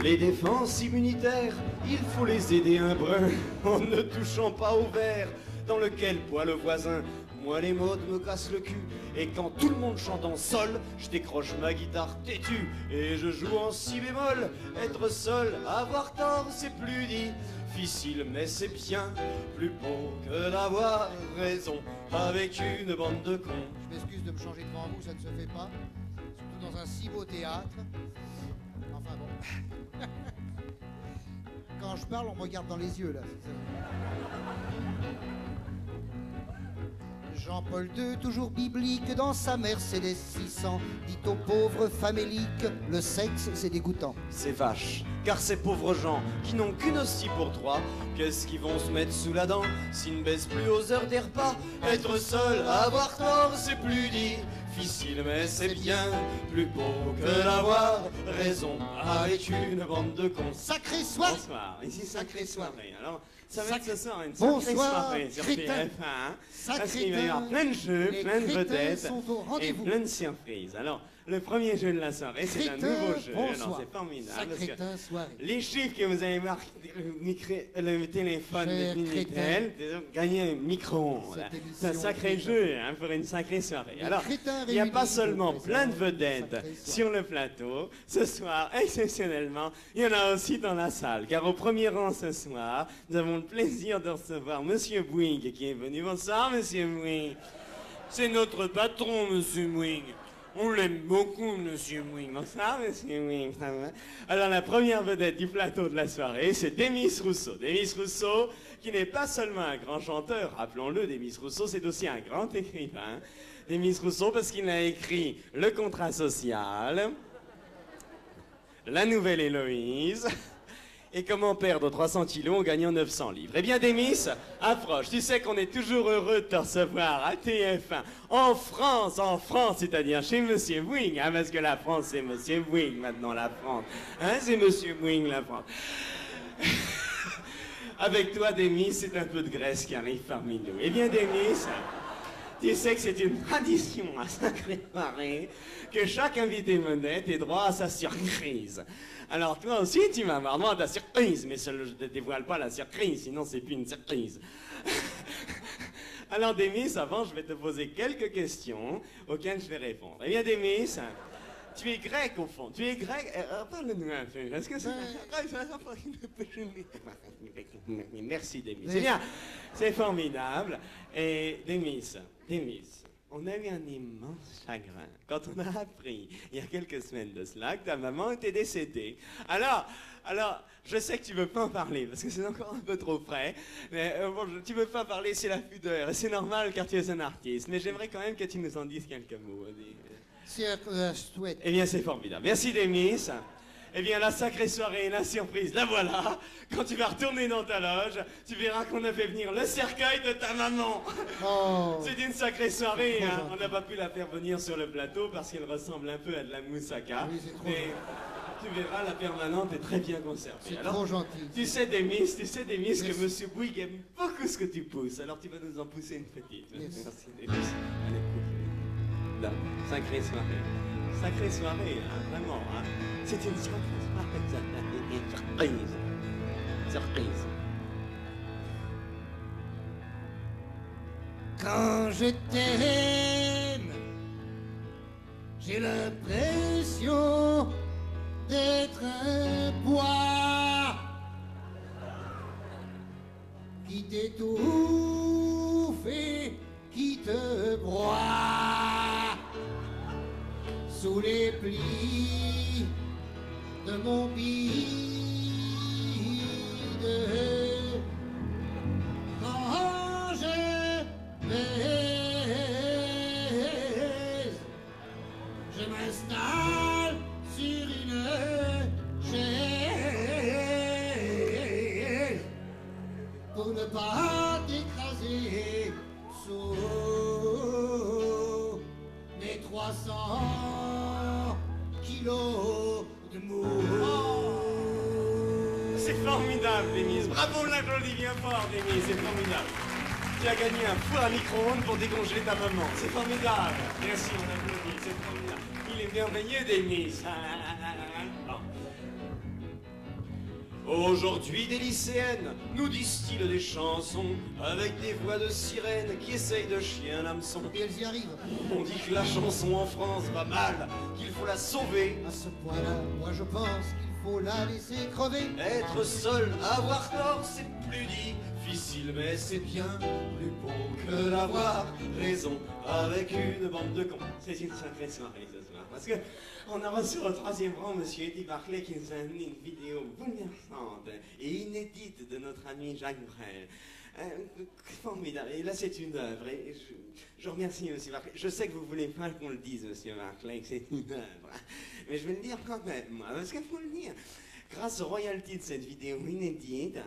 Les défenses immunitaires, il faut les aider un brin en ne touchant pas au verre dans lequel boit le voisin. Moi les modes me cassent le cul et quand tout le monde chante en sol, je décroche ma guitare têtue et je joue en si bémol. Être seul, avoir tort, c'est plus difficile mais c'est bien plus beau que d'avoir raison avec une bande de cons. Je m'excuse de me changer devant vous, ça ne se fait pas, surtout dans un si beau théâtre. Enfin bon. Quand je parle, on me regarde dans les yeux, là. Jean-Paul II, toujours biblique, dans sa Mercedes 600, dit aux pauvres faméliques, le sexe, c'est dégoûtant. C'est vache, car ces pauvres gens qui n'ont qu'une hostie pour trois, qu'est-ce qu'ils vont se mettre sous la dent s'ils ne baissent plus aux heures des repas? Être seul, avoir tort, c'est plus difficile, mais c'est bien plus beau que d'avoir raison avec une bande de cons. Sacrée soirée. Bonsoir, ici sacrée soirée. Alors, ça va être ce soir une Bonsoir, sacrée soirée sur crétin. TF1, parce Sacré qu'il va y avoir plein de jeux, les plein de crétins vedettes sont au et rendez-vous. plein de surprises. Alors, le premier jeu de la soirée, c'est un Crétin, nouveau jeu. bonsoir. Alors, c'est formidable. Parce que Sacré soirée. les chiffres que vous avez marqué, le téléphone Cher de Minitel, gagnez un micro-ondes. Cette C'est un émission sacré crétin. jeu hein, pour une sacrée soirée. Les Alors, crétins il n'y a pas réunis seulement vous plein de présentent vedettes sacrée soirée. sur le plateau. Ce soir, exceptionnellement, il y en a aussi dans la salle. Car au premier rang ce soir, nous avons le plaisir de recevoir Monsieur Bouygues qui est venu. Bonsoir, Monsieur Bouygues. C'est notre patron, Monsieur Bouygues. On l'aime beaucoup, Monsieur Bouygues. Bonsoir, Monsieur Bouygues. Ça va? Alors, la première vedette du plateau de la soirée, c'est Demis Rousseau. Demis Rousseau, qui n'est pas seulement un grand chanteur, rappelons-le, Demis Rousseau, c'est aussi un grand écrivain. Demis Rousseau, parce qu'il a écrit Le Contrat Social, La Nouvelle Héloïse, et Comment perdre 300 kilos en gagnant 900 livres. Eh bien, Demis, approche. Tu sais qu'on est toujours heureux de te recevoir à TF1, en France, c'est-à-dire chez Monsieur Bouygues, hein, parce que la France, c'est Monsieur Bouygues maintenant, la France. Hein, c'est Monsieur Bouygues, la France. Avec toi, Demis, c'est un peu de Grèce qui arrive parmi nous. Eh bien, Demis, tu sais que c'est une tradition à Sacrée Soirée que chaque invité vedette ait droit à sa surprise. Alors toi aussi, tu vas avoir droit à ta surprise, mais je ne te dévoile pas la surprise, sinon c'est plus une surprise. Alors Demis, avant, je vais te poser quelques questions auxquelles je vais répondre. Eh bien, Demis, tu es grec au fond. Tu es grec. Parle-nous un peu. Est-ce que c'est... Merci, Demis. C'est bien. C'est formidable. Et Demis, on a eu un immense chagrin quand on a appris, il y a quelques semaines de cela, que ta maman était décédée. Alors, je sais que tu veux pas en parler, parce que c'est encore un peu trop frais, mais bon, tu veux pas parler, c'est la pudeur, et c'est normal car tu es un artiste, mais j'aimerais quand même que tu nous en dises quelques mots. Souhaite. Eh bien, c'est formidable. Merci, Demis. Eh bien, la sacrée soirée et la surprise, la voilà. Quand tu vas retourner dans ta loge, tu verras qu'on a fait venir le cercueil de ta maman. Oh. C'est une sacrée soirée, hein. On n'a pas pu la faire venir sur le plateau parce qu'elle ressemble un peu à de la moussaka. Oui, c'est trop mais tu verras, la permanente est très bien conservée. C'est Alors, trop gentil. Tu sais, Demis, que Merci. Monsieur Bouygues aime beaucoup ce que tu pousses. Alors, tu vas nous en pousser une petite. Merci. Merci, Demis. Allez, pousse. Là, sacrée soirée. Sacrée soirée, hein, vraiment, hein. C'est une sacrée soirée. Surprise. Surprise. Quand je t'aime, j'ai l'impression d'être un poids qui t'étouffe et qui te broie sous les plis de mon bide. Quand je baise, je m'installe sur une chaise pour ne pas t'écraser sous mes 300 kilos de mou. C'est formidable, Demis. Bravo, l'applaudit bien fort, Demis. C'est formidable. Tu as gagné un four à micro-ondes pour décongeler ta maman. C'est formidable. Merci, on applaudit. C'est formidable. Il est merveilleux, Demis. Bon. Aujourd'hui, des lycéennes nous distillent des chansons avec des voix de sirènes qui essayent de chier un hameçon. Et elles y arrivent. On dit que la chanson en France va mal, qu'il faut la sauver. À ce point-là, moi je pense qu'il faut la laisser crever. Être seul, avoir tort, c'est plus difficile, mais c'est bien plus beau que d'avoir raison avec une bande de cons. C'est une sacrée soirée ce soir, parce que on a reçu au troisième rang Monsieur Eddie Barclay qui nous a amené une vidéo bouleversante et inédite de notre ami Jacques Brel. Formidable. Et là, c'est une œuvre. Et je remercie Monsieur Barclay. Je sais que vous voulez pas qu'on le dise, Monsieur Barclay, que c'est une œuvre. Mais je vais le dire quand même, moi, parce qu'il faut le dire. Grâce aux royalties de cette vidéo inédite,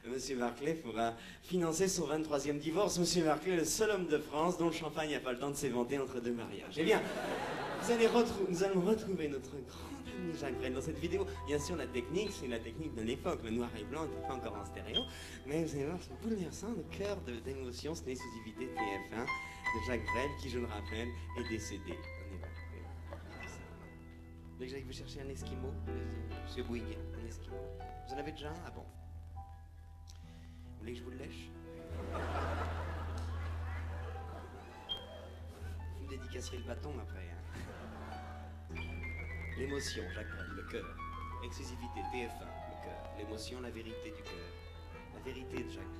Monsieur Barclay pourra financer son 23e divorce. Monsieur Barclay est le seul homme de France dont le champagne n'a pas le temps de s'éventer entre deux mariages. Eh bien, nous allons retrouver notre grand ami Jacques Brel dans cette vidéo. Bien sûr, la technique, c'est la technique de l'époque. Le noir et blanc n'était pas encore en stéréo. Mais vous allez voir, c'est bouleversant, le cœur d'émotion, c'est l'exclusivité TF1 de Jacques Brel, qui, je le rappelle, est décédé. On est là. Vous voulez que j'aille vous chercher un esquimau, Monsieur Bouygues, un esquimau. Vous en avez déjà un? Ah bon. Vous voulez que je vous le lèche? Vous me dédicacerez le bâton après. Hein. L'émotion, Jacques Brel, le cœur. Exclusivité, TF1, le cœur. L'émotion, la vérité du cœur. La vérité de Jacques.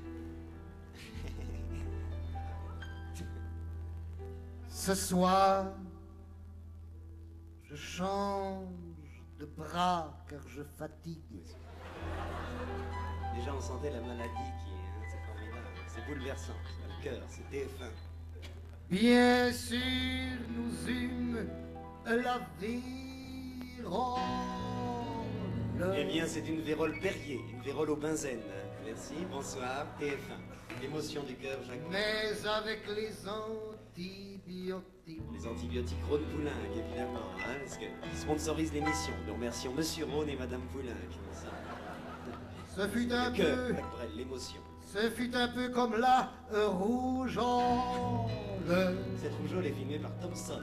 Ce soir, je change de bras car je fatigue. Déjà, on sentait la maladie qui est, hein, c'est formidable, c'est bouleversant. Le cœur, c'est TF1. Bien sûr, nous eûmes la vérole. Eh bien, c'est une vérole Perrier, une vérole au benzène. Merci, bonsoir, TF1. L'émotion du cœur, Jacques. Mais avec les antibiotiques. Les antibiotiques Rhône Poulenc, évidemment, hein, parce qu'ils sponsorisent l'émission. Nous remercions Monsieur Rhône et Madame Poulenc. Ce fut un Le cœur, peu. Jacques Brel, l'émotion. Ce fut un peu comme la rougeole. Cette rougeole est filmée par Thompson.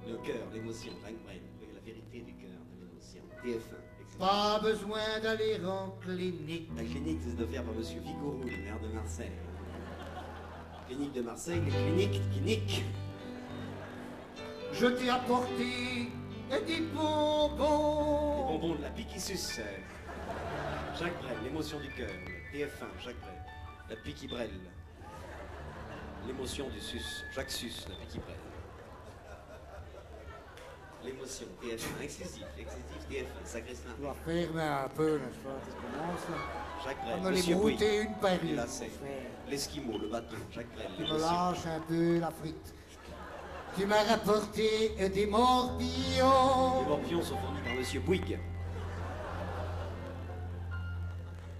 Le cœur, l'émotion, Jacques Brel, la vérité du cœur, de l'émotion. TF1. Pas besoin d'aller en clinique. La clinique, c'est offert par Monsieur Vigourou, le maire de Marseille. Clinique de Marseille, les cliniques qui niquent. Je t'ai apporté des bonbons. Les bonbons de la pique qui suce. Jacques Brel, l'émotion du cœur. TF1, Jacques Brel. La pique qui brêle. L'émotion du sus. Jacques Sus, la pique qui brêle. L'émotion, TF1, exclusif TF1, sacré snack. Tu vas fermer un peu, n'est-ce pas? Tu commences là. Jacques Brel, On me les Monsieur Bouygues. brouter une par une. Là, c'est l'esquimau, le bateau, Jacques Brel, Tu me l'émotion. lâches un peu la frite. Tu m'as rapporté des morpions. Les morpions sont fournis par Monsieur Bouygues.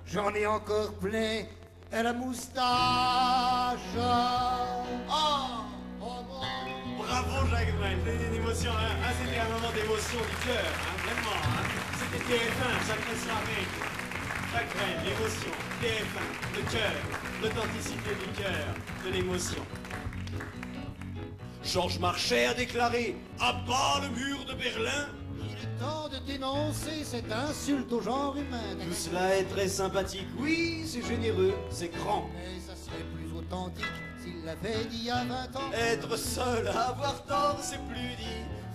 J'en ai encore plein à la moustache. Oh, oh non. Bravo Jacques Brel, c'était une émotion, hein. Ah, c'était un moment d'émotion du cœur, hein, vraiment. Hein. C'était TF1, sacrée soirée. Jacques Brel, l'émotion, TF1, le cœur, l'authenticité du cœur, de l'émotion. Georges Marchais a déclaré « À bas le mur de Berlin !» Il est temps de dénoncer cette insulte au genre humain. Tout cela est très sympathique, oui, c'est généreux, c'est grand. Mais ça serait plus authentique s'il l'avait dit il y a 20 ans. Être seul, avoir tort, c'est plus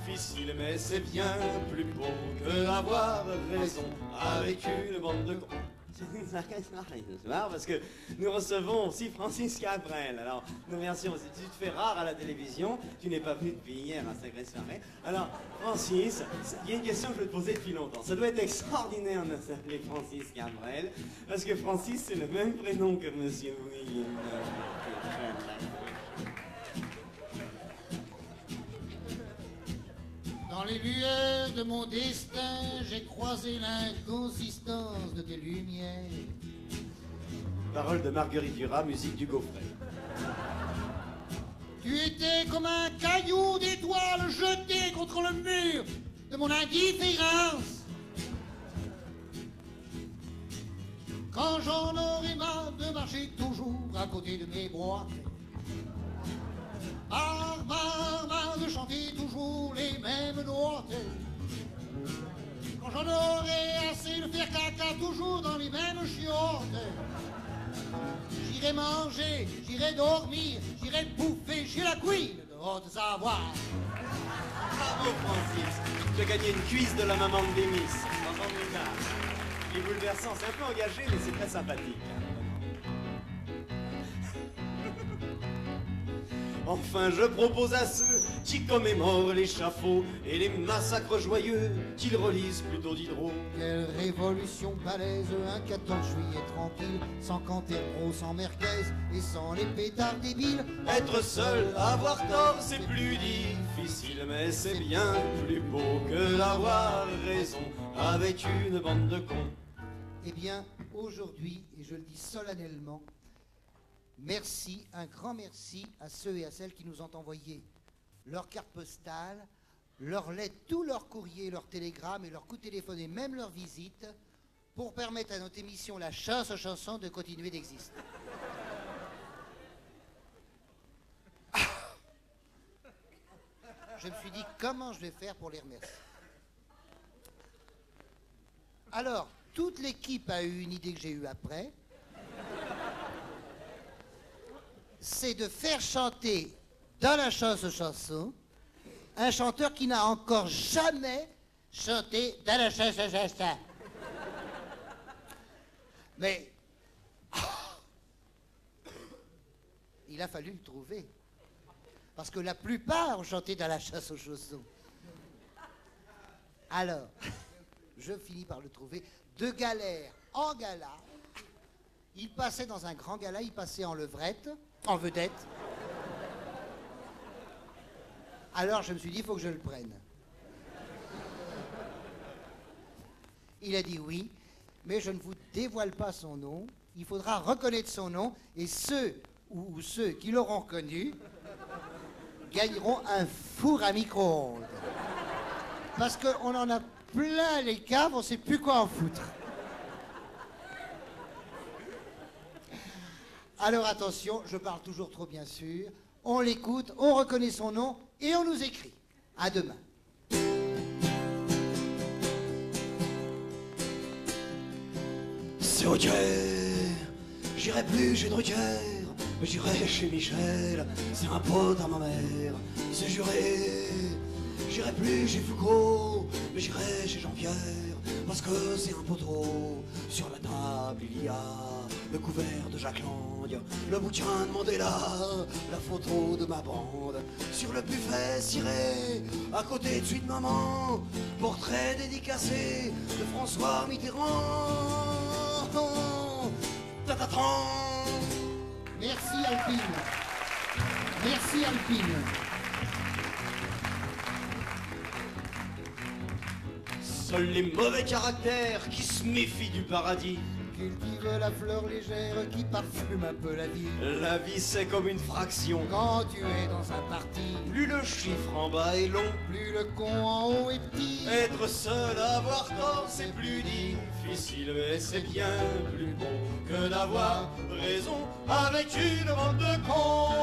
difficile, mais c'est bien plus beau que d'avoir raison avec une bande de cons. C'est une sacrée soirée ce soir parce que nous recevons aussi Francis Cabrel. Alors, nous remercions, tu te fais rare à la télévision, tu n'es pas venu depuis hier à Sacrée Soirée. Alors, Francis, il y a une question que je veux te poser depuis longtemps. Ça doit être extraordinaire de s'appeler Francis Cabrel, parce que Francis, c'est le même prénom que Monsieur Bouygues. Dans les lueurs de mon destin, j'ai croisé l'inconsistance de tes lumières. Parole de Marguerite Duras, musique du Gaufret. Tu étais comme un caillou d'étoile jeté contre le mur de mon indifférence. Quand j'en aurais marre de marcher toujours à côté de mes boîtes. Marre de chanter toujours les mêmes notes. Quand j'en aurai assez de faire caca toujours dans les mêmes chiottes, j'irai manger, j'irai dormir, j'irai bouffer chez la queen de Haute-Savoie. Bravo Francis, tu as gagné une cuisse de la maman de Bémis. Dans ton état. Il est bouleversant, c'est un peu engagé, mais c'est très sympathique. Enfin, je propose à ceux qui commémorent l'échafaud et les massacres joyeux qu'ils relisent plutôt Diderot. Quelle révolution balèze, un 14 juillet tranquille, sans Canterbro, sans Merguez et sans les pétards débiles. Être seul, avoir tort, c'est plus difficile, mais c'est bien plus beau que d'avoir raison avec une bande de cons. Eh bien, aujourd'hui, et je le dis solennellement, merci, un grand merci à ceux et à celles qui nous ont envoyé leurs cartes postales, leurs lettres, tous leurs courriers, leurs télégrammes et leurs coups de téléphone et même leurs visites pour permettre à notre émission La Chasse aux chansons de continuer d'exister. Je me suis dit comment je vais faire pour les remercier. Alors, toute l'équipe a eu une idée que j'ai eue après. C'est de faire chanter dans la chasse aux chansons un chanteur qui n'a encore jamais chanté dans la chasse aux chansons. Mais il a fallu le trouver. Parce que la plupart ont chanté dans la chasse aux chansons. Alors, je finis par le trouver. De galère en gala. Il passait dans un grand gala, il passait en levrette, en vedette. Alors je me suis dit, il faut que je le prenne. Il a dit oui, mais je ne vous dévoile pas son nom. Il faudra reconnaître son nom et ceux qui l'auront reconnu gagneront un four à micro-ondes. Parce qu'on en a plein les caves, on ne sait plus quoi en foutre. Alors attention, je parle toujours trop bien sûr. On l'écoute, on reconnaît son nom et on nous écrit. À demain. C'est ok, j'irai plus chez Drucker, mais j'irai chez Michel, c'est un pote à ma mère. C'est juré, j'irai plus chez Foucault, mais j'irai chez Jean-Pierre, parce que c'est un poteau. Sur la table il y a le couvert de Jacques Lang, le bouquin de Mandela, la photo de ma bande. Sur le buffet ciré, à côté de celui de maman, portrait dédicacé de François Mitterrand. Ta-ta-tan. Merci Alpine. Merci Alpine. Seuls les mauvais caractères qui se méfient du paradis Cultive la fleur légère qui parfume un peu la vie. La vie c'est comme une fraction. Quand tu es dans un parti, Plus le chiffre en bas est long, plus le con en haut est petit. être seul, avoir tort, c'est plus difficile, mais c'est bien plus bon que d'avoir raison avec une bande de cons.